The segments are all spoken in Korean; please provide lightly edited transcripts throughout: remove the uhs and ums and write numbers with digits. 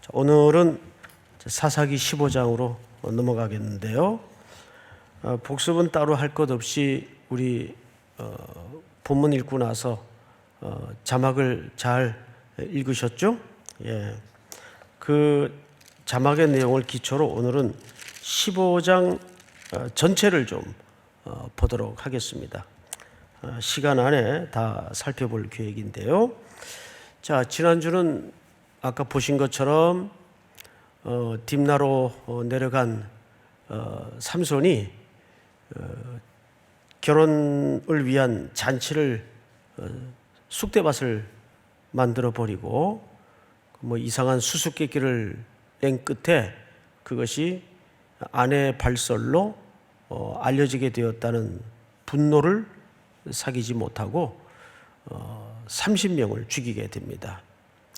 오늘은 사사기 15장으로 넘어가겠는데요. 복습은 따로 할 것 없이 우리 본문 읽고 나서 자막을 잘 읽으셨죠? 예. 그 자막의 내용을 기초로 오늘은 15장 전체를 좀 보도록 하겠습니다. 시간 안에 다 살펴볼 계획인데요. 자, 지난주는 아까 보신 것처럼 딥나로 내려간 삼손이 결혼을 위한 잔치를 쑥대밭을 만들어 버리고 뭐 이상한 수수께끼를 낸 끝에 그것이 아내의 발설로 알려지게 되었다는 분노를 사귀지 못하고 30명을 죽이게 됩니다.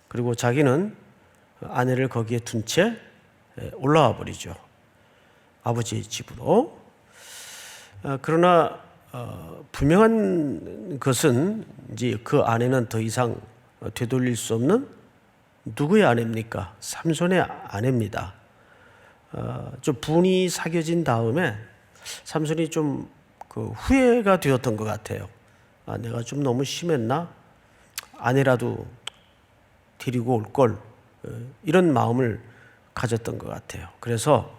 그리고 자기는 아내를 거기에 둔 채 올라와 버리죠. 아버지의 집으로. 그러나 분명한 것은 이제 그 아내는 더 이상 되돌릴 수 없는 누구의 아내입니까? 삼손의 아내입니다. 좀 분이 사겨진 다음에 삼손이 좀 그 후회가 되었던 것 같아요. 내가 좀 너무 심했나? 아내라도 데리고 올 걸, 이런 마음을 가졌던 것 같아요. 그래서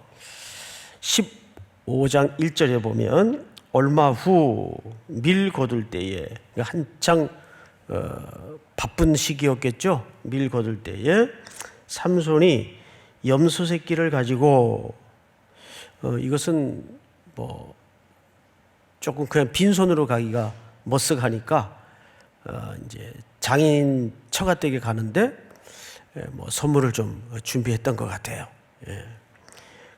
15장 1절에 보면 얼마 후 밀 거둘 때에, 한창 바쁜 시기였겠죠. 밀 거둘 때에 삼손이 염소 새끼를 가지고 이것은 뭐 조금 그냥 빈손으로 가기가 머쓱하니까 이제 장인 처가댁에 가는데 뭐 선물을 좀 준비했던 것 같아요.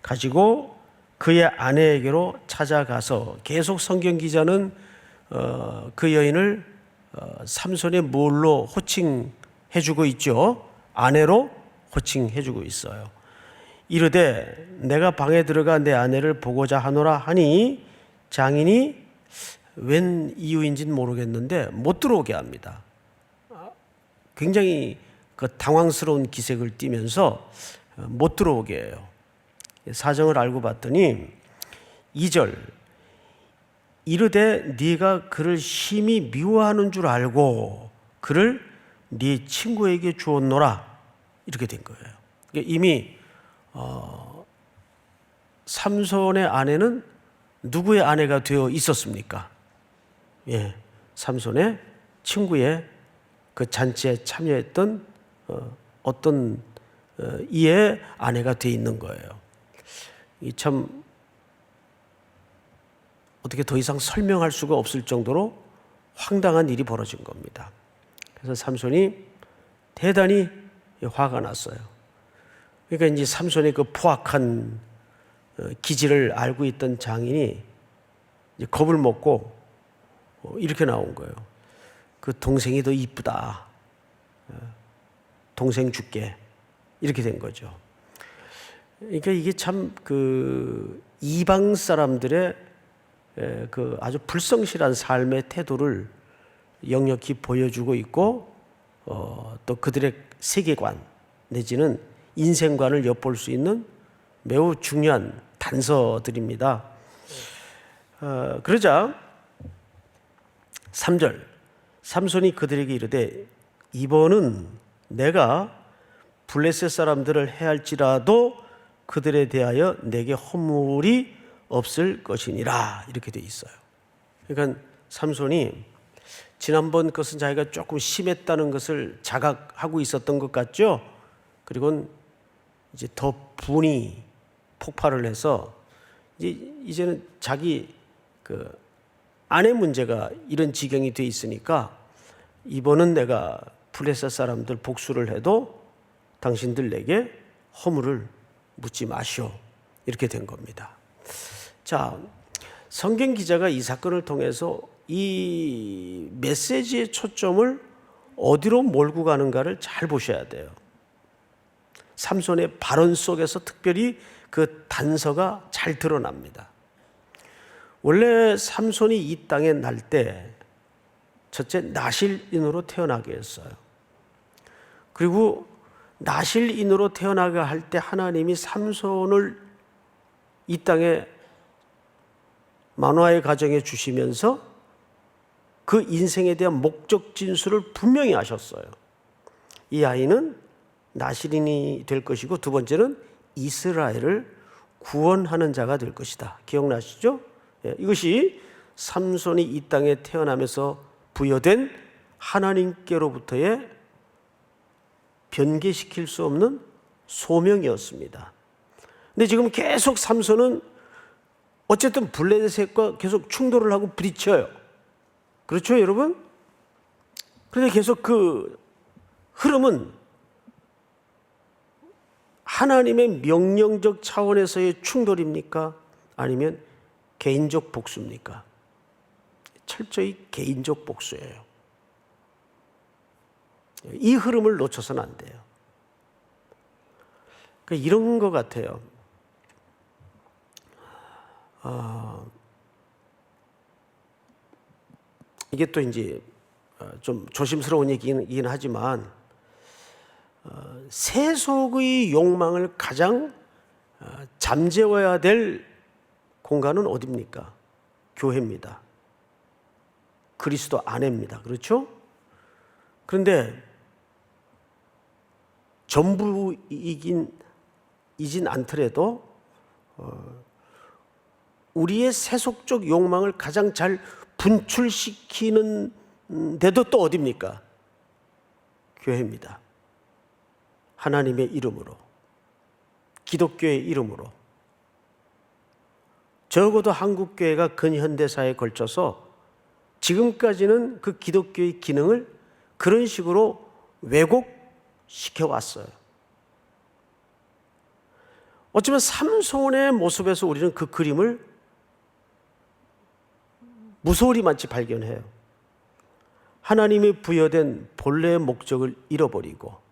가지고 그의 아내에게로 찾아가서 계속 성경 기자는 그 여인을 삼손의 뭘로 호칭해주고 있죠. 아내로 호칭해주고 있어요. 이르되 내가 방에 들어가 내 아내를 보고자 하노라 하니 장인이 웬 이유인지는 모르겠는데 못 들어오게 합니다. 굉장히 그 당황스러운 기색을 띠면서 못 들어오게 해요. 사정을 알고 봤더니 2절 이르되 네가 그를 심히 미워하는 줄 알고 그를 네 친구에게 주었노라, 이렇게 된 거예요. 그러니까 이미 삼손의 아내는 누구의 아내가 되어 있었습니까? 삼손의 친구의 그 잔치에 참여했던 어떤 이의 아내가 되어 있는 거예요. 이 참 어떻게 더 이상 설명할 수가 없을 정도로 황당한 일이 벌어진 겁니다. 그래서 삼손이 대단히 화가 났어요. 그러니까 이제 삼손의 그 포악한 기질을 알고 있던 장인이 이제 겁을 먹고 이렇게 나온 거예요. 그 동생이 더 이쁘다. 동생 줄게. 이렇게 된 거죠. 그러니까 이게 참 그 이방 사람들의 그 아주 불성실한 삶의 태도를 역력히 보여주고 있고 또 그들의 세계관 내지는 인생관을 엿볼 수 있는 매우 중요한 단서들입니다. 그러자 3절 삼손이 그들에게 이르되 이번은 내가 블레셋 사람들을 해할지라도 그들에 대하여 내게 허물이 없을 것이니라, 이렇게 돼 있어요. 그러니까 삼손이 지난번 것은 자기가 조금 심했다는 것을 자각하고 있었던 것 같죠. 그리고 이제 더 분이 폭발을 해서 이제는 자기 그 아내 문제가 이런 지경이 돼 있으니까 이번은 내가 블레셋 사람들 복수를 해도 당신들 내게 허물을 묻지 마시오, 이렇게 된 겁니다. 자, 성경 기자가 이 사건을 통해서 이 메시지의 초점을 어디로 몰고 가는가를 잘 보셔야 돼요. 삼손의 발언 속에서 특별히 그 단서가 잘 드러납니다. 원래 삼손이 이 땅에 날 때 첫째 나실인으로 태어나게 했어요. 그리고 나실인으로 태어나게 할 때 하나님이 삼손을 이 땅에 만화의 가정에 주시면서 그 인생에 대한 목적 진술을 분명히 하셨어요. 이 아이는 나실인이 될 것이고, 두 번째는 이스라엘을 구원하는 자가 될 것이다. 기억나시죠? 이것이 삼손이 이 땅에 태어나면서 부여된 하나님께로부터의 변개시킬 수 없는 소명이었습니다. 근데 지금 계속 삼손은 어쨌든 블레셋과 계속 충돌을 하고 부딪혀요. 그렇죠, 여러분? 그런데 계속 그 흐름은 하나님의 명령적 차원에서의 충돌입니까? 아니면 개인적 복수입니까? 철저히 개인적 복수예요. 이 흐름을 놓쳐서는 안 돼요. 그러니까 이런 것 같아요. 이게 또 이제 좀 조심스러운 얘기긴 하지만, 세속의 욕망을 가장 잠재워야 될 공간은 어디입니까? 교회입니다. 그리스도 안에입니다. 그렇죠? 그런데 전부이진 않더라도 우리의 세속적 욕망을 가장 잘 분출시키는 데도 또 어디입니까? 교회입니다. 하나님의 이름으로, 기독교의 이름으로. 적어도 한국교회가 근현대사에 걸쳐서 지금까지는 그 기독교의 기능을 그런 식으로 왜곡시켜 왔어요. 어쩌면 삼손의 모습에서 우리는 그 그림을 무소리만치 발견해요. 하나님이 부여된 본래의 목적을 잃어버리고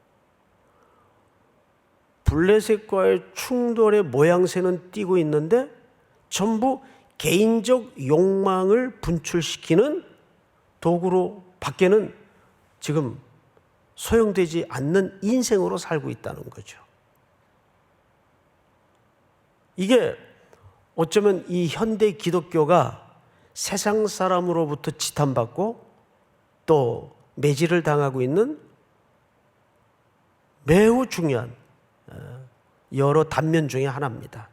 블레셋과의 충돌의 모양새는 띄고 있는데 전부 개인적 욕망을 분출시키는 도구로 밖에는 지금 소용되지 않는 인생으로 살고 있다는 거죠. 이게 어쩌면 이 현대 기독교가 세상 사람으로부터 지탄받고 또 매질을 당하고 있는 매우 중요한 여러 단면 중에 하나입니다.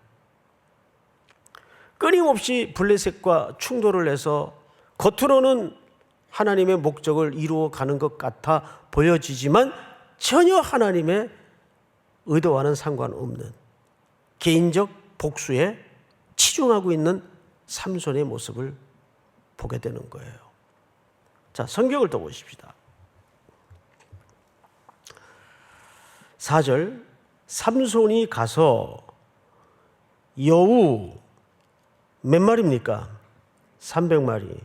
끊임없이 블레셋과 충돌을 해서 겉으로는 하나님의 목적을 이루어가는 것 같아 보여지지만 전혀 하나님의 의도와는 상관없는 개인적 복수에 치중하고 있는 삼손의 모습을 보게 되는 거예요. 자, 성경을 더 보십시다. 4절, 삼손이 가서 여우 몇 마리입니까? 300마리.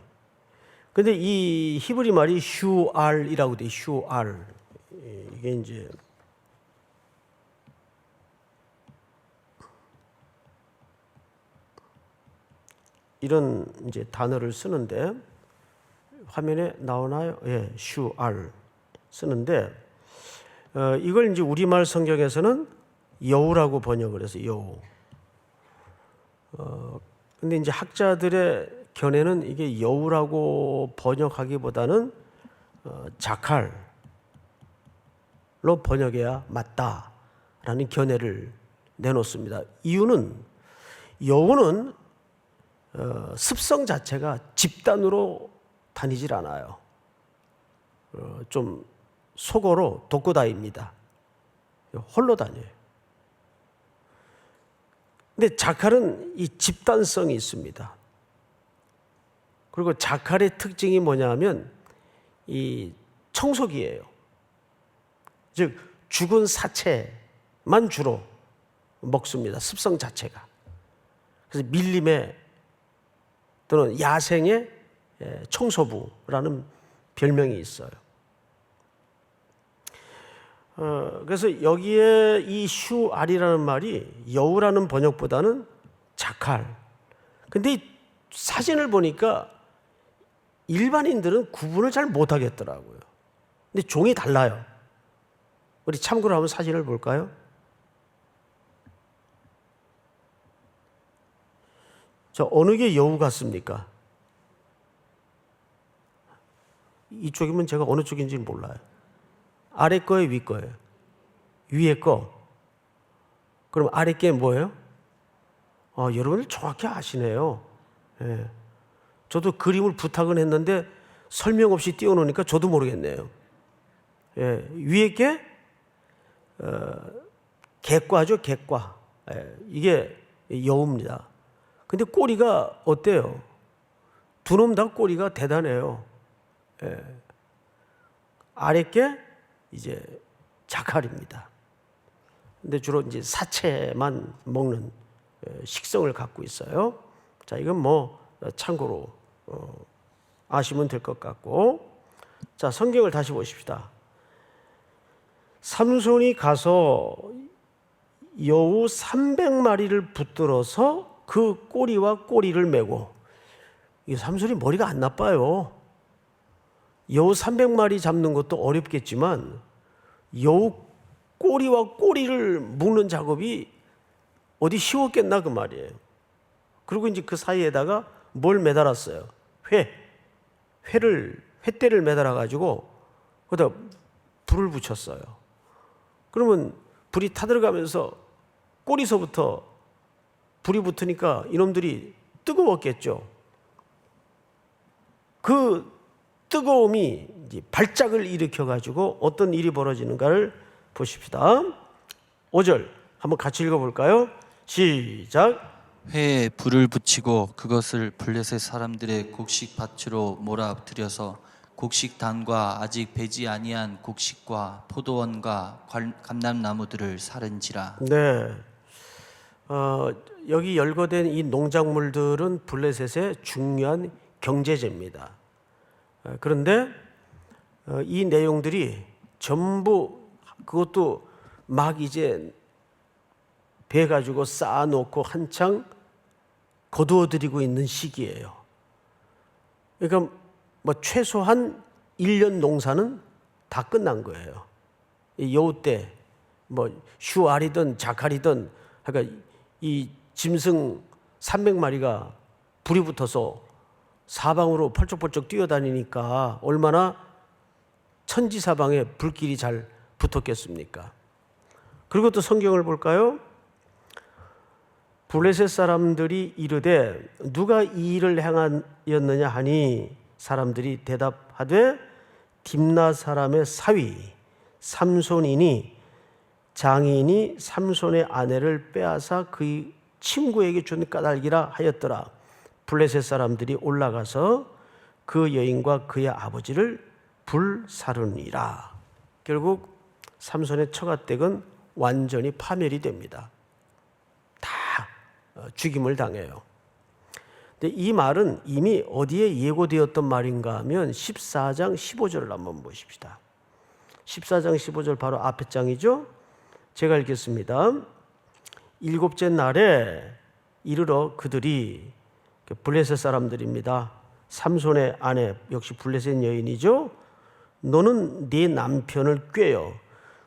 근데 이 히브리 말이 슈알이라고 돼. 슈알. 이게 이제 이런 이제 단어를 쓰는데 화면에 나오나요? 예, 슈알 쓰는데 이걸 이제 우리말 성경에서는 여우라고 번역을 해서 여우. 근데 이제 학자들의 견해는 이게 여우라고 번역하기보다는 자칼로 번역해야 맞다라는 견해를 내놓습니다. 이유는 여우는 습성 자체가 집단으로 다니질 않아요. 좀 속어로 독고다입니다. 홀로 다녀요. 근데 자칼은 이 집단성이 있습니다. 그리고 자칼의 특징이 뭐냐면 이 청소기예요. 즉 죽은 사체만 주로 먹습니다. 습성 자체가. 그래서 밀림의 또는 야생의 청소부라는 별명이 있어요. 그래서 여기에 이 슈알이라는 말이 여우라는 번역보다는 자칼. 근데 이 사진을 보니까 일반인들은 구분을 잘 못하겠더라고요. 근데 종이 달라요. 우리 참고로 한번 사진을 볼까요? 저 어느 게 여우 같습니까? 이쪽이면 제가 어느 쪽인지 몰라요. 아래 거예요, 위 거예요? 위에 거. 그럼 아래 게 뭐예요? 여러분들 정확히 아시네요. 예. 저도 그림을 부탁은 했는데 설명 없이 띄워놓으니까 저도 모르겠네요. 예. 위에 게 객과죠, 객과. 예. 이게 여우입니다. 근데 꼬리가 어때요? 두 놈 다 꼬리가 대단해요. 예. 아래 게 이제 자칼입니다. 근데 주로 이제 사체만 먹는 식성을 갖고 있어요. 자, 이건 뭐 참고로 아시면 될 것 같고, 자, 성경을 다시 보십시다. 삼손이 가서 여우 300마리를 붙들어서 그 꼬리와 꼬리를 메고, 이 삼손이 머리가 안 나빠요. 여우 300마리 잡는 것도 어렵겠지만 여우 꼬리와 꼬리를 묶는 작업이 어디 쉬웠겠나 그 말이에요. 그리고 이제 그 사이에다가 뭘 매달았어요? 횃대를 매달아 가지고 거기다 불을 붙였어요. 그러면 불이 타들어가면서 꼬리서부터 불이 붙으니까 이놈들이 뜨거웠겠죠. 그 뜨거움이 이제 발작을 일으켜 가지고 어떤 일이 벌어지는가를 보십시다. 5절 한번 같이 읽어볼까요? 시작. 회에 불을 붙이고 그것을 블레셋 사람들의 곡식 밭으로 몰아들여서 곡식단과 아직 배지 아니한 곡식과 포도원과 감람나무들을 사른지라. 네. 여기 열거된 이 농작물들은 블레셋의 중요한 경제재입니다. 그런데 이 내용들이 전부 그것도 막 이제 배 가지고 쌓아놓고 한창 거두어들이고 있는 시기예요. 그러니까 뭐 최소한 1년 농사는 다 끝난 거예요. 여우 때 뭐 슈알이든 자칼이든 그러니까 이 짐승 300마리가 불이 붙어서 사방으로 펄쩍펄쩍 뛰어다니니까 얼마나 천지사방에 불길이 잘 붙었겠습니까? 그리고 또 성경을 볼까요? 블레셋 사람들이 이르되 누가 이 일을 행하였느냐 하니 사람들이 대답하되 딥나 사람의 사위 삼손이니 장인이 삼손의 아내를 빼앗아 그의 친구에게 준 까닭이라 하였더라. 블레셋 사람들이 올라가서 그 여인과 그의 아버지를 불사르니라. 결국 삼손의 처가댁은 완전히 파멸이 됩니다. 다 죽임을 당해요. 근데 이 말은 이미 어디에 예고되었던 말인가 하면 14장 15절을 한번 보십시다. 14장 15절 바로 앞에 장이죠. 제가 읽겠습니다. 일곱째 날에 이르러 그들이 블레셋 사람들입니다. 삼손의 아내 역시 블레셋 여인이죠. 너는 네 남편을 꾀어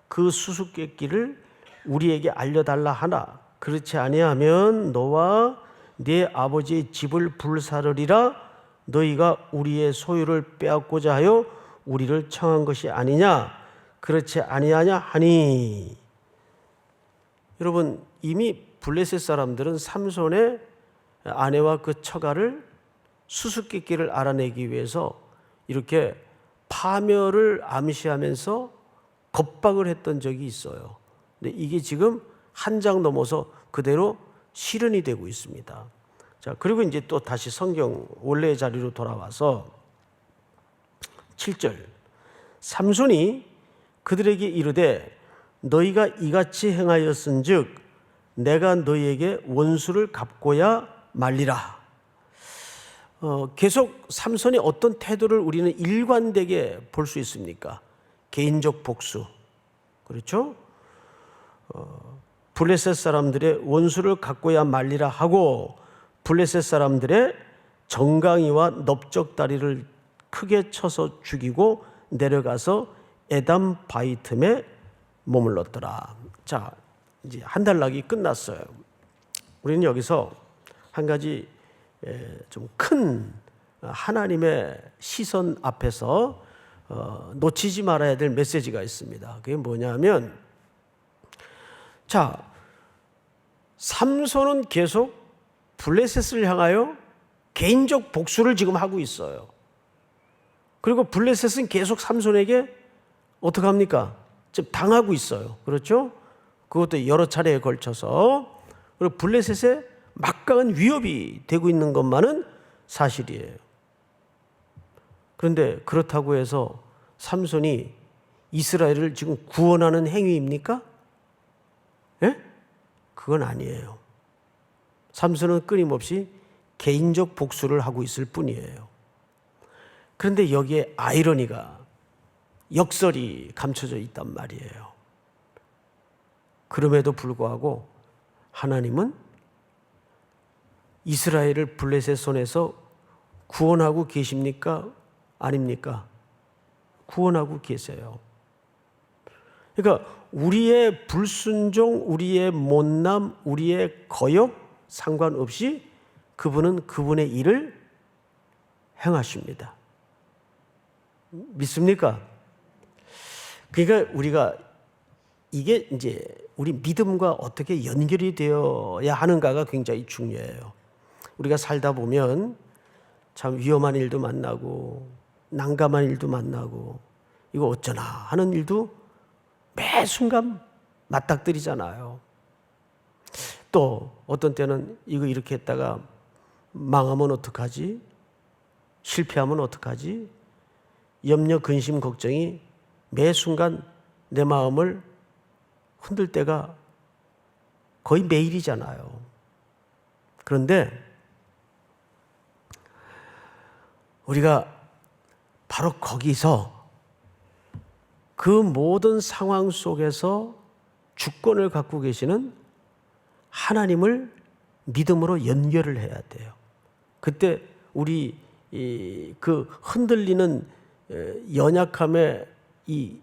그 수수께끼를 우리에게 알려달라 하나 그렇지 아니하면 너와 네 아버지의 집을 불사르리라. 너희가 우리의 소유를 빼앗고자 하여 우리를 청한 것이 아니냐 그렇지 아니하냐 하니. 여러분 이미 블레셋 사람들은 삼손의 아내와 그 처가를 수수께끼를 알아내기 위해서 이렇게 파멸을 암시하면서 겁박을 했던 적이 있어요. 근데 이게 지금 한 장 넘어서 그대로 실현이 되고 있습니다. 자, 그리고 이제 또 다시 성경 원래의 자리로 돌아와서 7절. 삼손이 그들에게 이르되 너희가 이같이 행하였은즉 내가 너희에게 원수를 갚고야 말리라. 계속 삼손이 어떤 태도를 우리는 일관되게 볼 수 있습니까? 개인적 복수. 그렇죠? 블레셋 사람들의 원수를 갚고야 말리라 하고 블레셋 사람들의 정강이와 넓적다리를 크게 쳐서 죽이고 내려가서 에담 바위 틈에 머물렀더라. 자, 이제 한 달 낙이 끝났어요. 우리는 여기서 한 가지 좀 큰 하나님의 시선 앞에서 놓치지 말아야 될 메시지가 있습니다. 그게 뭐냐면, 자, 삼손은 계속 블레셋을 향하여 개인적 복수를 지금 하고 있어요. 그리고 블레셋은 계속 삼손에게 어떻게 합니까? 지금 당하고 있어요. 그렇죠? 그것도 여러 차례에 걸쳐서. 그리고 블레셋에 막강한 위협이 되고 있는 것만은 사실이에요. 그런데 그렇다고 해서 삼손이 이스라엘을 지금 구원하는 행위입니까? 예? 그건 아니에요. 삼손은 끊임없이 개인적 복수를 하고 있을 뿐이에요. 그런데 여기에 아이러니가, 역설이 감춰져 있단 말이에요. 그럼에도 불구하고 하나님은 이스라엘을 블레셋 손에서 구원하고 계십니까? 아닙니까? 구원하고 계세요. 그러니까 우리의 불순종, 우리의 못남, 우리의 거역 상관없이 그분은 그분의 일을 행하십니다. 믿습니까? 그러니까 우리가 이게 이제 우리 믿음과 어떻게 연결이 되어야 하는가가 굉장히 중요해요. 우리가 살다 보면 참 위험한 일도 만나고 난감한 일도 만나고 이거 어쩌나 하는 일도 매 순간 맞닥뜨리잖아요. 또 어떤 때는 이거 이렇게 했다가 망하면 어떡하지? 실패하면 어떡하지? 염려, 근심, 걱정이 매 순간 내 마음을 흔들 때가 거의 매일이잖아요. 그런데 우리가 바로 거기서 그 모든 상황 속에서 주권을 갖고 계시는 하나님을 믿음으로 연결을 해야 돼요. 그때 우리 그 흔들리는 연약함의 이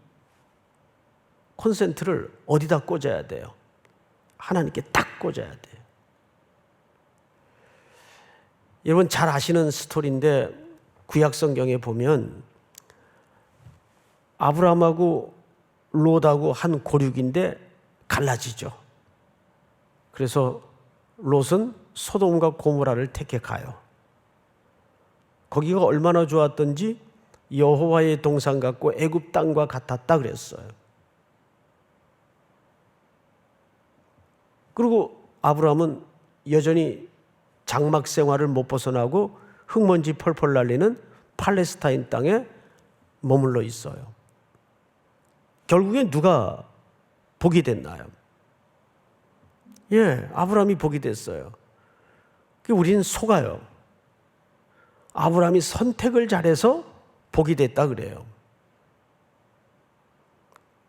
콘센트를 어디다 꽂아야 돼요? 하나님께 딱 꽂아야 돼요. 여러분 잘 아시는 스토리인데 구약 성경에 보면 아브라함하고 롯하고 한 고륙인데 갈라지죠. 그래서 롯은 소돔과 고모라를 택해 가요. 거기가 얼마나 좋았던지 여호와의 동산 같고 애굽 땅과 같았다 그랬어요. 그리고 아브라함은 여전히 장막 생활을 못 벗어나고 흙먼지 펄펄 날리는 팔레스타인 땅에 머물러 있어요. 결국엔 누가 복이 됐나요? 예, 아브라함이 복이 됐어요. 우리는 속아요. 아브라함이 선택을 잘해서 복이 됐다 그래요.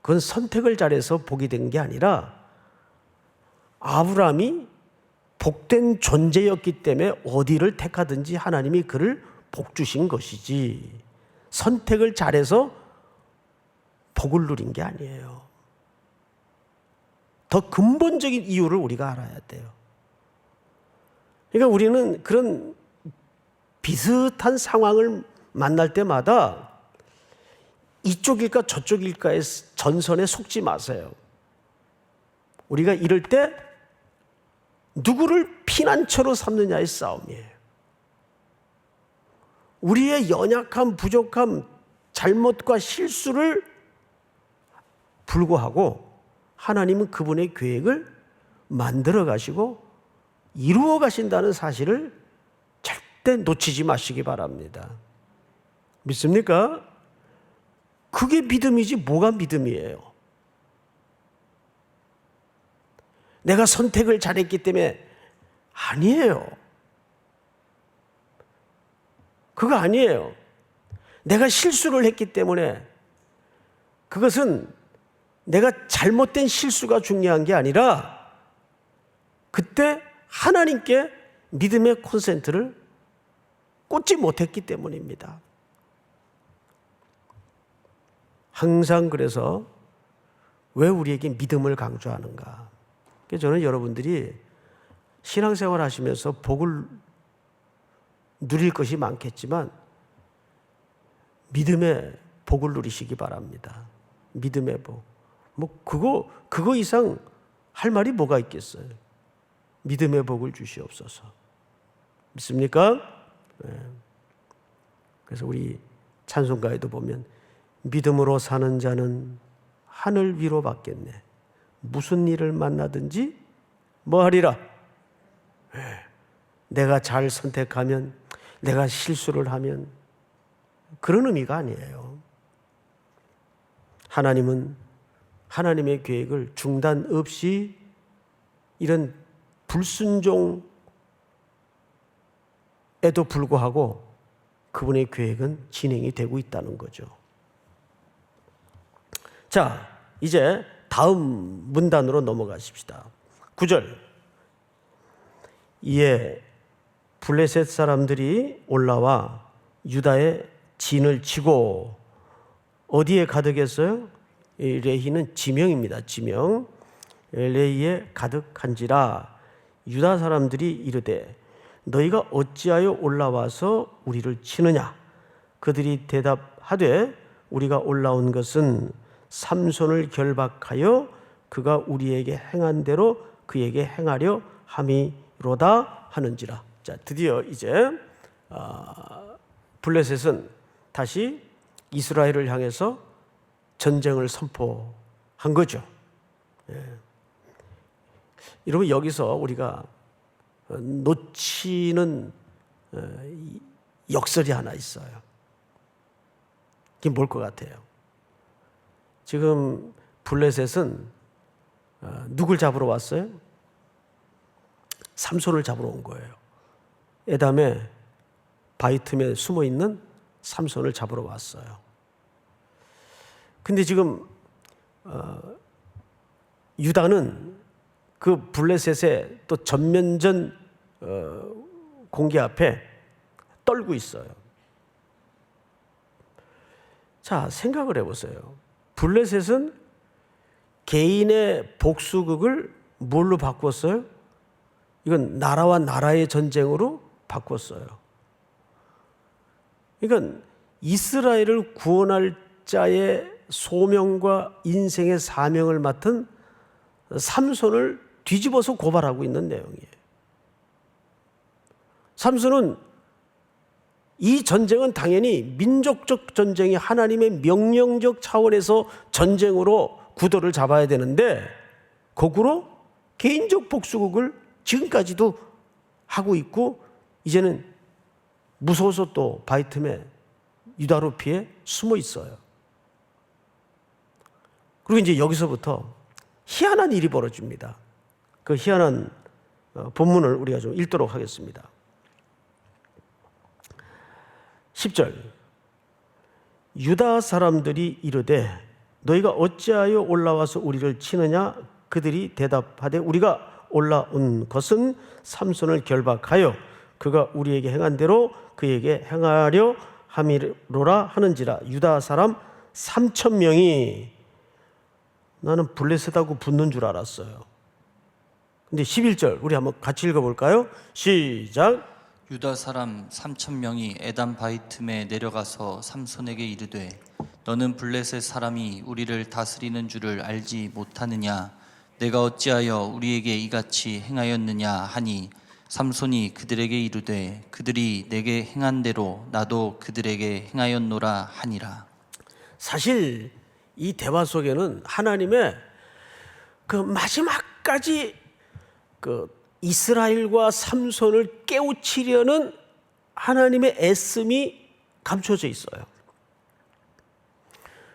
그건 선택을 잘해서 복이 된 게 아니라 아브라함이 복된 존재였기 때문에 어디를 택하든지 하나님이 그를 복 주신 것이지 선택을 잘해서 복을 누린 게 아니에요. 더 근본적인 이유를 우리가 알아야 돼요. 그러니까 우리는 그런 비슷한 상황을 만날 때마다 이쪽일까 저쪽일까의 전선에 속지 마세요. 우리가 이럴 때 누구를 피난처로 삼느냐의 싸움이에요. 우리의 연약함, 부족함, 잘못과 실수를 불구하고 하나님은 그분의 계획을 만들어 가시고 이루어 가신다는 사실을 절대 놓치지 마시기 바랍니다. 믿습니까? 그게 믿음이지 뭐가 믿음이에요? 내가 선택을 잘했기 때문에 아니에요. 그거 아니에요. 내가 실수를 했기 때문에 그것은 내가 잘못된 실수가 중요한 게 아니라 그때 하나님께 믿음의 콘센트를 꽂지 못했기 때문입니다. 항상 그래서 왜 우리에게 믿음을 강조하는가? 그래서 저는 여러분들이 신앙생활 하시면서 복을 누릴 것이 많겠지만 믿음의 복을 누리시기 바랍니다. 믿음의 복. 그거 이상 할 말이 뭐가 있겠어요? 믿음의 복을 주시옵소서. 믿습니까? 네. 그래서 우리 찬송가에도 보면 믿음으로 사는 자는 하늘 위로 받겠네. 무슨 일을 만나든지 뭐 하리라? 네. 내가 잘 선택하면, 내가 실수를 하면 그런 의미가 아니에요. 하나님은 하나님의 계획을 중단 없이 이런 불순종에도 불구하고 그분의 계획은 진행이 되고 있다는 거죠. 자, 이제 다음 문단으로 넘어가십시다. 9절. 이에 블레셋 사람들이 올라와 유다의 진을 치고 어디에 가득했어요? 레히는 지명입니다. 지명. 레히에 가득한지라 유다 사람들이 이르되 너희가 어찌하여 올라와서 우리를 치느냐? 그들이 대답하되 우리가 올라온 것은 삼손을 결박하여 그가 우리에게 행한 대로 그에게 행하려 함이로다 하는지라. 자, 드디어 이제 블레셋은 다시 이스라엘을 향해서 전쟁을 선포한 거죠. 예. 여러분, 여기서 우리가 놓치는 역설이 하나 있어요. 그게 뭘 것 같아요? 지금 블레셋은 누굴 잡으러 왔어요? 삼손을 잡으러 온 거예요. 에담의 바위 틈에 숨어 있는 삼손을 잡으러 왔어요. 근데 지금 유다는 그 블레셋의 또 전면전 공개 앞에 떨고 있어요. 자, 생각을 해보세요. 블레셋은 개인의 복수극을 뭘로 바꿨어요? 이건 나라와 나라의 전쟁으로 바꿨어요. 그러니까 이스라엘을 구원할 자의 소명과 인생의 사명을 맡은 삼손을 뒤집어서 고발하고 있는 내용이에요. 삼손은 이 전쟁은 당연히 민족적 전쟁이 하나님의 명령적 차원에서 전쟁으로 구도를 잡아야 되는데 거꾸로 개인적 복수극을 지금까지도 하고 있고 이제는 무서워서 또 바위 틈에 유다로 피해 숨어 있어요. 그리고 이제 여기서부터 희한한 일이 벌어집니다. 그 희한한 본문을 우리가 좀 읽도록 하겠습니다. 10절. 유다 사람들이 이르되 너희가 어찌하여 올라와서 우리를 치느냐? 그들이 대답하되 우리가 올라온 것은 삼손을 결박하여 그가 우리에게 행한 대로 그에게 행하려 함이로라 하는지라. 유다 사람 3,000명이 나는 블레셋하고 붙는 줄 알았어요. 근데 11절 우리 한번 같이 읽어볼까요? 시작. 유다 사람 3,000명이 에담 바위 틈에 내려가서 삼손에게 이르되 너는 블레셋 사람이 우리를 다스리는 줄을 알지 못하느냐? 내가 어찌하여 우리에게 이같이 행하였느냐 하니 삼손이 그들에게 이르되 그들이 내게 행한 대로 나도 그들에게 행하였노라 하니라. 사실 이 대화 속에는 하나님의 그 마지막까지 그 이스라엘과 삼손을 깨우치려는 하나님의 애씀이 감춰져 있어요.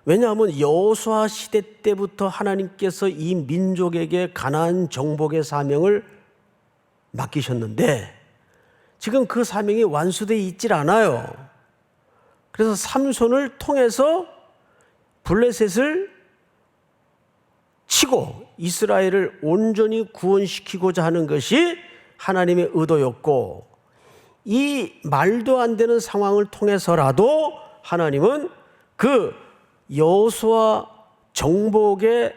왜냐하면 여호수아 시대 때부터 하나님께서 이 민족에게 가나안 정복의 사명을 맡기셨는데 지금 그 사명이 완수되어 있질 않아요. 그래서 삼손을 통해서 블레셋을 치고 이스라엘을 온전히 구원시키고자 하는 것이 하나님의 의도였고 이 말도 안 되는 상황을 통해서라도 하나님은 그 여호수아 정복의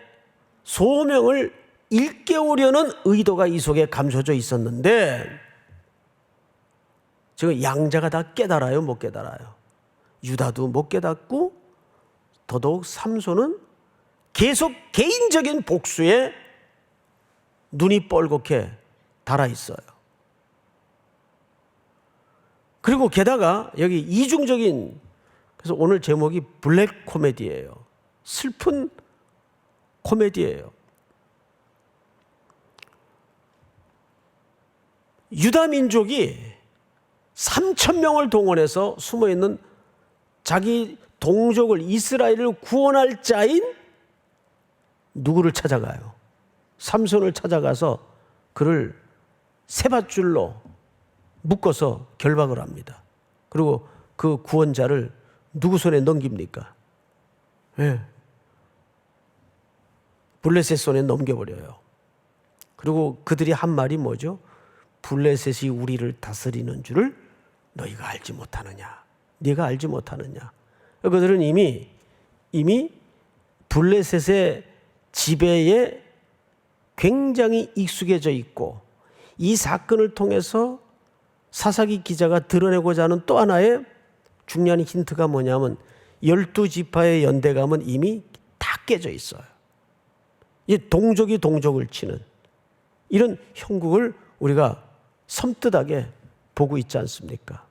소명을 일깨우려는 의도가 이 속에 감춰져 있었는데 지금 양자가 다 깨달아요, 못 깨달아요? 유다도 못 깨닫고 더더욱 삼손은 계속 개인적인 복수에 눈이 뻘겋게 달아 있어요. 그리고 게다가 여기 이중적인, 그래서 오늘 제목이 블랙 코미디예요. 슬픈 코미디예요. 유다 민족이 3,000명을 동원해서 숨어있는 자기 동족을, 이스라엘을 구원할 자인 누구를 찾아가요? 삼손을 찾아가서 그를 세밧줄로 묶어서 결박을 합니다. 그리고 그 구원자를 누구 손에 넘깁니까? 예. 블레셋 손에 넘겨버려요. 그리고 그들이 한 말이 뭐죠? 블레셋이 우리를 다스리는 줄을 너희가 알지 못하느냐? 네가 알지 못하느냐? 그들은 이미 블레셋의 지배에 굉장히 익숙해져 있고, 이 사건을 통해서 사사기 기자가 드러내고자 하는 또 하나의 중요한 힌트가 뭐냐면 12지파의 연대감은 이미 다 깨져 있어요. 이 동족이 동족을 치는 이런 형국을 우리가 섬뜩하게 보고 있지 않습니까?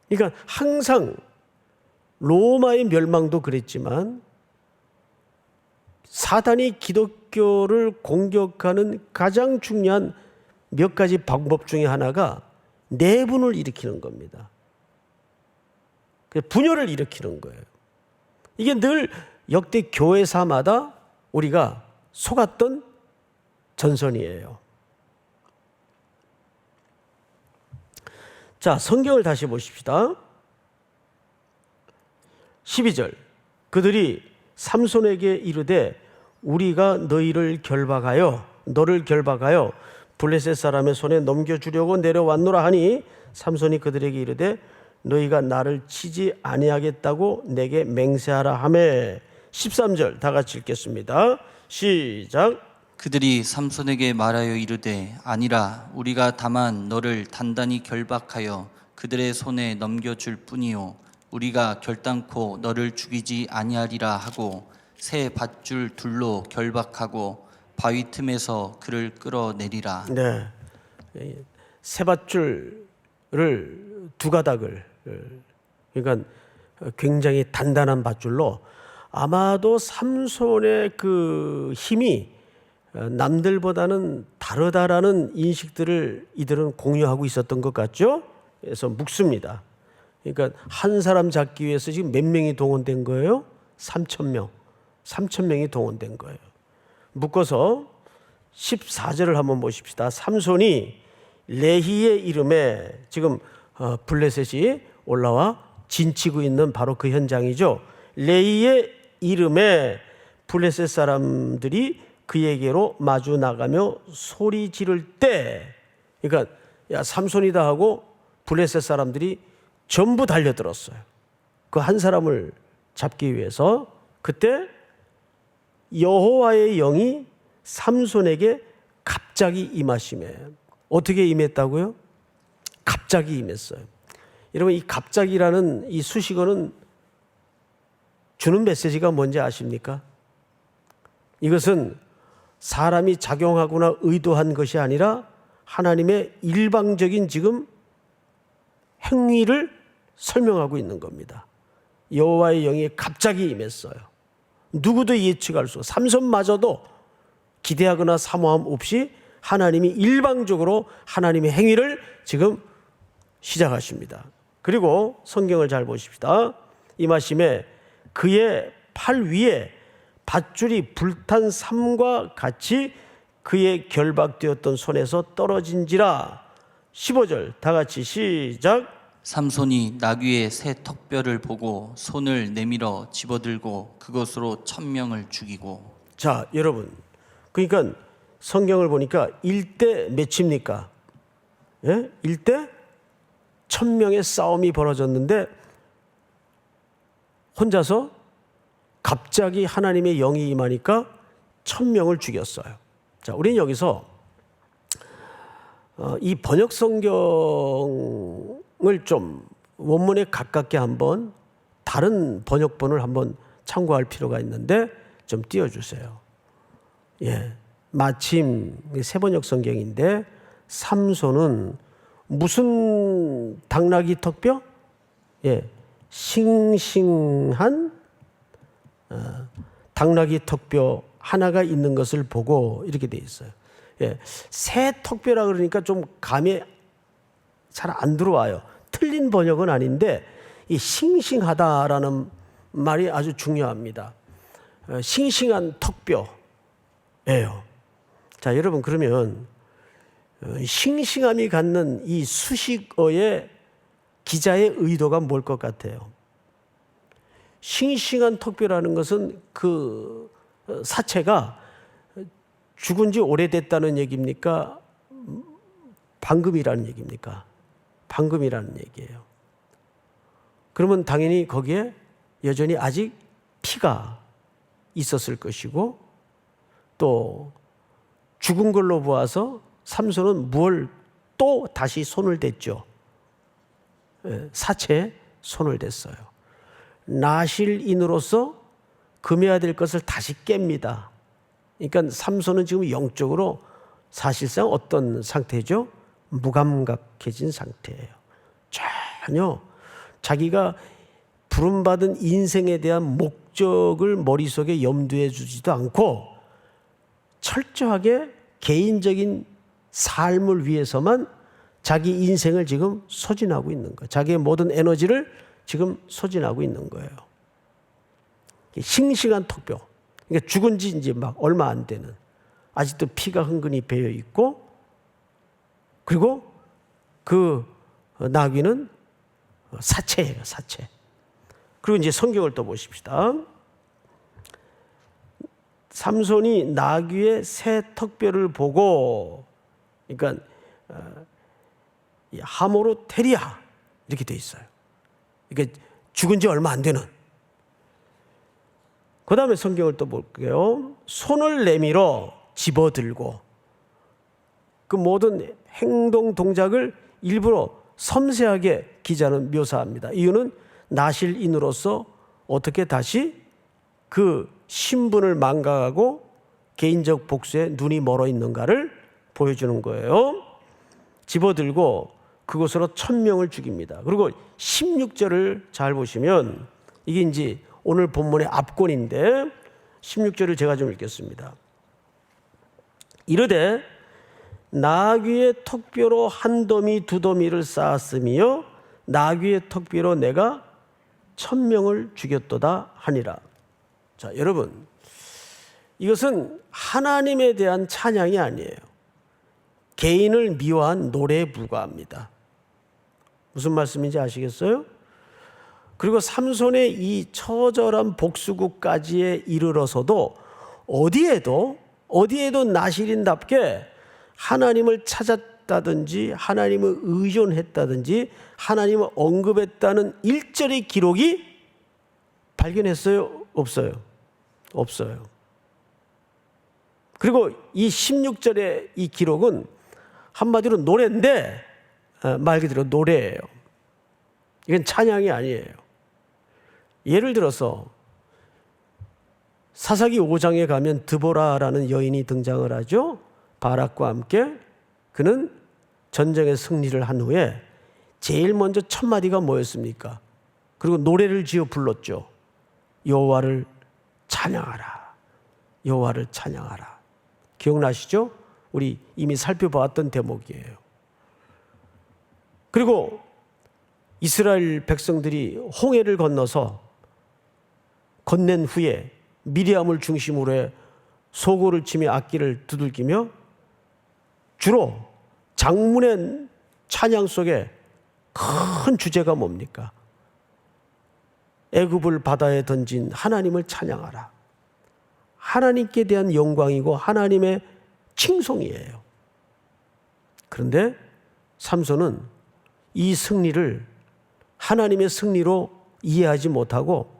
그러니까 항상 로마의 멸망도 그랬지만 사단이 기독교를 공격하는 가장 중요한 몇 가지 방법 중에 하나가 내분을 일으키는 겁니다. 분열을 일으키는 거예요. 이게 늘 역대 교회사마다 우리가 속았던 전선이에요. 자, 성경을 다시 보십시다. 12절. 그들이 삼손에게 이르되 우리가 너를 결박하여 블레셋 사람의 손에 넘겨주려고 내려왔노라 하니 삼손이 그들에게 이르되 너희가 나를 치지 아니하겠다고 내게 맹세하라 하매. 13절 다 같이 읽겠습니다. 시작. 그들이 삼손에게 말하여 이르되 아니라 우리가 다만 너를 단단히 결박하여 그들의 손에 넘겨줄 뿐이요 우리가 결단코 너를 죽이지 아니하리라 하고 새 밧줄 둘로 결박하고 바위 틈에서 그를 끌어내리라. 네, 새 밧줄을 두 가닥을, 그러니까 굉장히 단단한 밧줄로, 아마도 삼손의 그 힘이 남들보다는 다르다라는 인식들을 이들은 공유하고 있었던 것 같죠? 그래서 묶습니다. 그러니까 한 사람 잡기 위해서 지금 몇 명이 동원된 거예요? 3,000명이 동원된 거예요. 묶어서 14절을 한번 보십시다. 삼손이 레히의 이름에, 지금 블레셋이 올라와 진치고 있는 바로 그 현장이죠. 레히의 이름에 블레셋 사람들이 그에게로 마주 나가며 소리 지를 때, 그러니까 야 삼손이다 하고 블레셋 사람들이 전부 달려들었어요. 그 한 사람을 잡기 위해서. 그때 여호와의 영이 삼손에게 갑자기 임하시매. 어떻게 임했다고요? 갑자기 임했어요. 여러분, 이 갑자기라는 이 수식어는 주는 메시지가 뭔지 아십니까? 이것은 사람이 작용하거나 의도한 것이 아니라 하나님의 일방적인 지금 행위를 설명하고 있는 겁니다. 여호와의 영이 갑자기 임했어요. 누구도 예측할 수, 삼손마저도 기대하거나 사모함 없이 하나님이 일방적으로 하나님의 행위를 지금 시작하십니다. 그리고 성경을 잘 보십시다. 임하심에 그의 팔 위에 밧줄이 불탄 삼과 같이 그의 결박되었던 손에서 떨어진지라. 15절 다 같이 시작. 삼손이 나귀의 새 턱뼈를 보고 손을 내밀어 집어들고 그것으로 1,000명을 죽이고. 자, 여러분, 그러니까 성경을 보니까 1대 몇입니까? 예? 1대 1,000명의 싸움이 벌어졌는데 혼자서 갑자기 하나님의 영이 임하니까 1000명을 죽였어요. 자, 우리는 여기서 이 번역 성경을 좀 원문에 가깝게 한번 다른 번역본을 한번 참고할 필요가 있는데 좀 띄워주세요. 예, 마침 새 번역 성경인데 삼손은 무슨 당나귀 턱뼈? 예, 싱싱한 당나귀 턱뼈 하나가 있는 것을 보고 이렇게 돼 있어요. 예, 새 턱뼈라 그러니까 좀 감이 잘 안 들어와요. 틀린 번역은 아닌데 이 싱싱하다라는 말이 아주 중요합니다. 싱싱한 턱뼈예요. 자, 여러분 그러면 싱싱함이 갖는 이 수식어의 기자의 의도가 뭘 것 같아요? 싱싱한 턱뼈라는 것은 그 사체가 죽은 지 오래됐다는 얘기입니까? 방금이라는 얘기입니까? 방금이라는 얘기예요. 그러면 당연히 거기에 여전히 아직 피가 있었을 것이고 또 죽은 걸로 보아서 삼손은 뭘 또 다시 손을 댔죠. 사체에 손을 댔어요. 나실인으로서 금해야 될 것을 다시 깹니다. 그러니까 삼손은 지금 영적으로 사실상 어떤 상태죠? 무감각해진 상태예요. 전혀 자기가 부름받은 인생에 대한 목적을 머릿속에 염두에 두지도 않고 철저하게 개인적인 삶을 위해서만 자기 인생을 지금 소진하고 있는 거예요. 자기의 모든 에너지를 지금 소진하고 있는 거예요. 싱싱한 턱뼈. 그러니까 죽은 지 이제 막 얼마 안 되는, 아직도 피가 흥건히 배어 있고, 그리고 그 나귀는 사체예요, 사체. 그리고 이제 성경을 또 보십시다. 삼손이 나귀의 새 턱뼈를 보고, 그러니까 하모로 테리아 이렇게 돼 있어요. 그러니까 죽은 지 얼마 안 되는. 그 다음에 성경을 또 볼게요. 손을 내밀어 집어들고, 그 모든 행동 동작을 일부러 섬세하게 기자는 묘사합니다. 이유는 나실인으로서 어떻게 다시 그 신분을 망각하고 개인적 복수에 눈이 멀어 있는가를 보여주는 거예요. 집어들고 그것으로 1000명을 죽입니다. 그리고 16절을 잘 보시면 이게 이제 오늘 본문의 앞권인데 16절을 제가 좀 읽겠습니다. 이르되 나귀의 턱뼈로 한 더미 두 더미를 쌓았으며 나귀의 턱뼈로 내가 1000명을 죽였도다 하니라. 자, 여러분, 이것은 하나님에 대한 찬양이 아니에요. 개인을 미워한 노래에 불과합니다. 무슨 말씀인지 아시겠어요? 그리고 삼손의 이 처절한 복수국까지에 이르러서도 어디에도 나실인답게 하나님을 찾았다든지 하나님을 의존했다든지 하나님을 언급했다는 일절의 기록이 발견했어요? 없어요? 없어요. 그리고 이 16절의 이 기록은 한마디로 노래인데 말 그대로 노래예요. 이건 찬양이 아니에요. 예를 들어서 사사기 5장에 가면 드보라라는 여인이 등장을 하죠. 바락과 함께 그는 전쟁에 승리를 한 후에 제일 먼저 첫 마디가 뭐였습니까? 그리고 노래를 지어 불렀죠. 여호와를 찬양하라. 여호와를 찬양하라. 기억나시죠? 우리 이미 살펴봤던 대목이에요. 그리고 이스라엘 백성들이 홍해를 건넨 후에 미리암을 중심으로 해 소고를 치며 악기를 두들기며 주로 장문의 찬양 속에 큰 주제가 뭡니까? 애굽을 바다에 던진 하나님을 찬양하라. 하나님께 대한 영광이고 하나님의 칭송이에요. 그런데 삼손은 이 승리를 하나님의 승리로 이해하지 못하고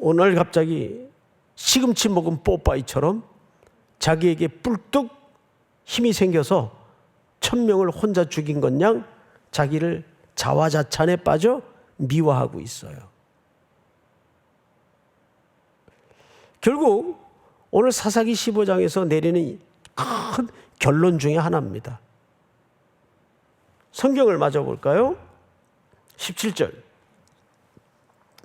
오늘 갑자기 시금치 먹은 뽀빠이처럼 자기에게 뿔뚝 힘이 생겨서 1000명을 혼자 죽인 것 양 자기를 자화자찬에 빠져 미화하고 있어요. 결국 오늘 사사기 15장에서 내리는 큰 결론 중에 하나입니다. 성경을 마저 볼까요? 17절.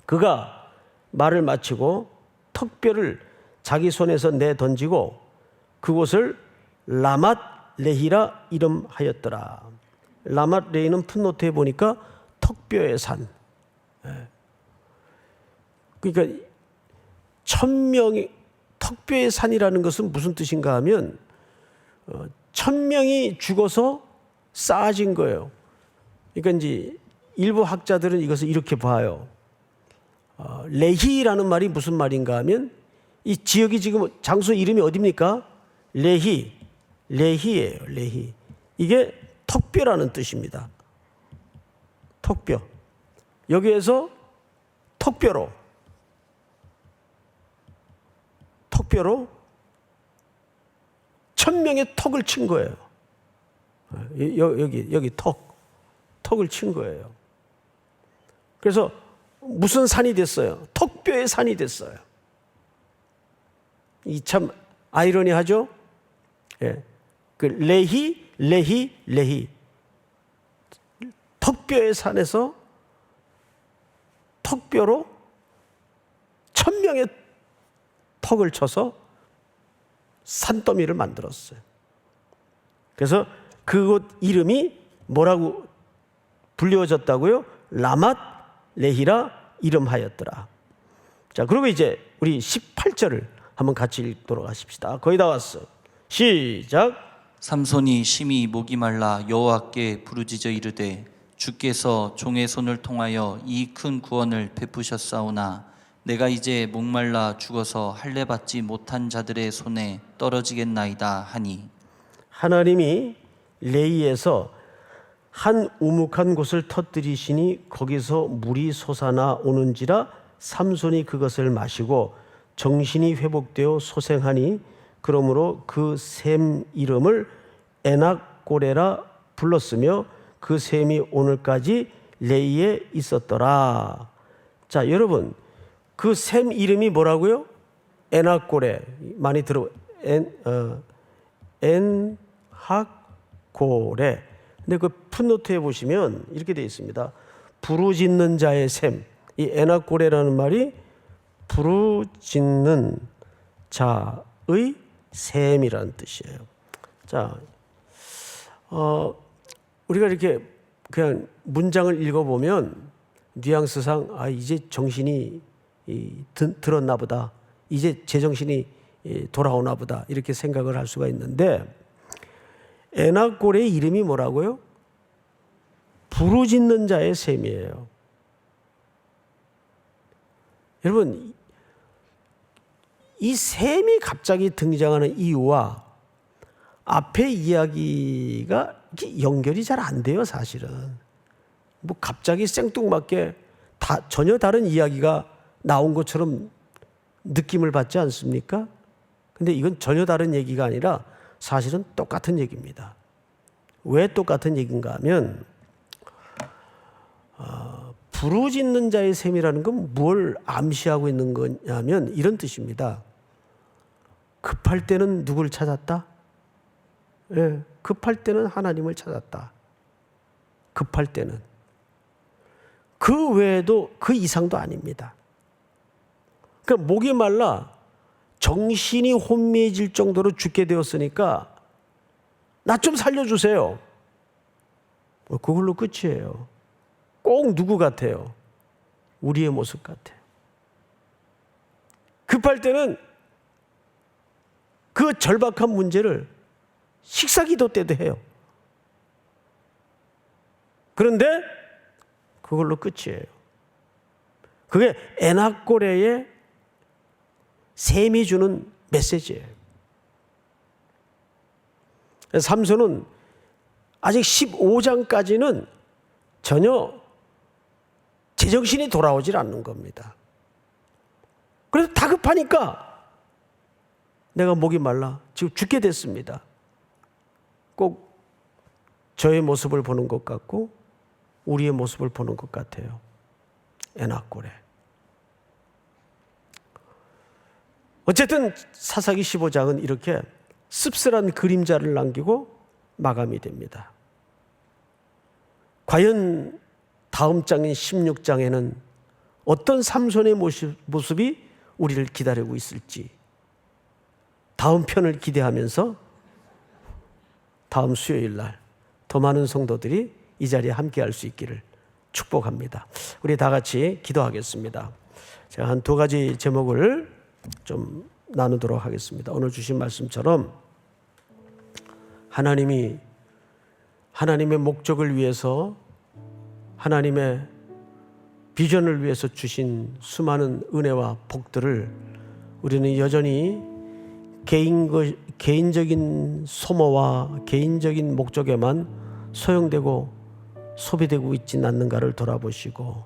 그가 말을 마치고 턱뼈를 자기 손에서 내던지고 그곳을 라맛 레히라 이름하였더라. 라맛 레히는 풋노트에 보니까 턱뼈의 산. 그러니까 1000명이 턱뼈의 산이라는 것은 무슨 뜻인가 하면 1000명이 죽어서 쌓아진 거예요. 그러니까 이제 일부 학자들은 이것을 이렇게 봐요. 레히라는 말이 무슨 말인가 하면 이 지역이 지금 장소 이름이 어디입니까? 레히예요. 레히. 이게 턱뼈라는 뜻입니다. 턱뼈. 여기에서 턱뼈로 1000명의 턱을 친 거예요. 여기 턱을 친 거예요. 그래서 무슨 산이 됐어요? 턱뼈의 산이 됐어요. 이 참 아이러니하죠? 예. 그 레히. 턱뼈의 산에서 턱뼈로 1000명의 턱을 쳐서 산더미를 만들었어요. 그래서 그곳 이름이 뭐라고 불려졌다고요? 라맛 레히라 이름하였더라. 자, 그리고 이제 우리 18절을 한번 같이 읽도록 하십시다. 거의 다 왔어요. 시작. 삼손이 심히 목이 말라 여호와께 부르짖어 이르되 주께서 종의 손을 통하여 이 큰 구원을 베푸셨사오나 내가 이제 목말라 죽어서 할례 받지 못한 자들의 손에 떨어지겠나이다 하니. 하나님이 레이에서 한 우묵한 곳을 터뜨리시니 거기서 물이 솟아나 오는지라 삼손이 그것을 마시고 정신이 회복되어 소생하니 그러므로 그 샘 이름을 에낙고레라 불렀으며 그 샘이 오늘까지 레이에 있었더라. 자, 여러분, 그 샘 이름이 뭐라고요? 에낙고레. 많이 들어. 엔학고레. 근데 그 풋노트에 보시면 이렇게 되어 있습니다. 부르짖는 자의 샘. 이 에낙고레라는 말이 부르짖는 자의 샘이라는 뜻이에요. 자, 우리가 이렇게 그냥 문장을 읽어보면 뉘앙스상 이제 정신이 들었나 보다. 이제 제정신이 돌아오나 보다. 이렇게 생각을 할 수가 있는데 에낙고레의 이름이 뭐라고요? 부르짖는 자의 셈이에요. 여러분, 이 셈이 갑자기 등장하는 이유와 앞의 이야기가 연결이 잘 안 돼요, 사실은. 뭐 갑자기 생뚱맞게 전혀 다른 이야기가 나온 것처럼 느낌을 받지 않습니까? 근데 이건 전혀 다른 얘기가 아니라 사실은 똑같은 얘기입니다. 왜 똑같은 얘기인가 하면 부르짖는 자의 셈이라는 건 뭘 암시하고 있는 거냐면 이런 뜻입니다. 급할 때는 누굴 찾았다? 예, 급할 때는 하나님을 찾았다. 급할 때는. 그 외에도 그 이상도 아닙니다. 그러니까 목이 말라 정신이 혼미해질 정도로 죽게 되었으니까 나 좀 살려주세요. 그걸로 끝이에요. 꼭 누구 같아요? 우리의 모습 같아요. 급할 때는 그 절박한 문제를 식사기도 때도 해요. 그런데 그걸로 끝이에요. 그게 에낙고레의 셈이 주는 메시지예요. 삼손은 아직 15장까지는 전혀 제정신이 돌아오질 않는 겁니다. 그래서 다급하니까 내가 목이 말라 지금 죽게 됐습니다. 꼭 저의 모습을 보는 것 같고 우리의 모습을 보는 것 같아요. 에나꼴에. 어쨌든 사사기 15장은 이렇게 씁쓸한 그림자를 남기고 마감이 됩니다. 과연 다음 장인 16장에는 어떤 삼손의 모습이 우리를 기다리고 있을지 다음 편을 기대하면서 다음 수요일 날 더 많은 성도들이 이 자리에 함께할 수 있기를 축복합니다. 우리 다 같이 기도하겠습니다. 제가 한 두 가지 제목을 좀 나누도록 하겠습니다. 오늘 주신 말씀처럼 하나님의 목적을 위해서 하나님의 비전을 위해서 주신 수많은 은혜와 복들을 우리는 여전히 개인적인 소모와 개인적인 목적에만 소용되고 소비되고 있지는 않는가를 돌아보시고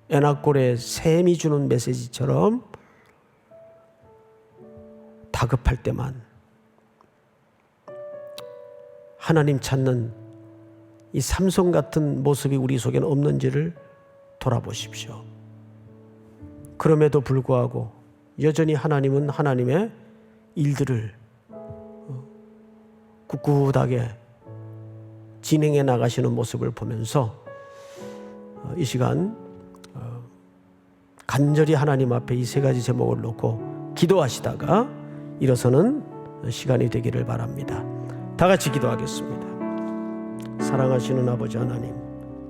에나꼴의 샘이 주는 메시지처럼 다급할 때만 하나님 찾는 이 삼손 같은 모습이 우리 속에는 없는지를 돌아보십시오. 그럼에도 불구하고 여전히 하나님은 하나님의 일들을 꿋꿋하게 진행해 나가시는 모습을 보면서 이 시간 간절히 하나님 앞에 이 세 가지 제목을 놓고 기도하시다가 일어서는 시간이 되기를 바랍니다. 다 같이 기도하겠습니다. 사랑하시는 아버지 하나님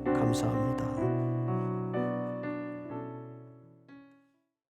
감사합니다.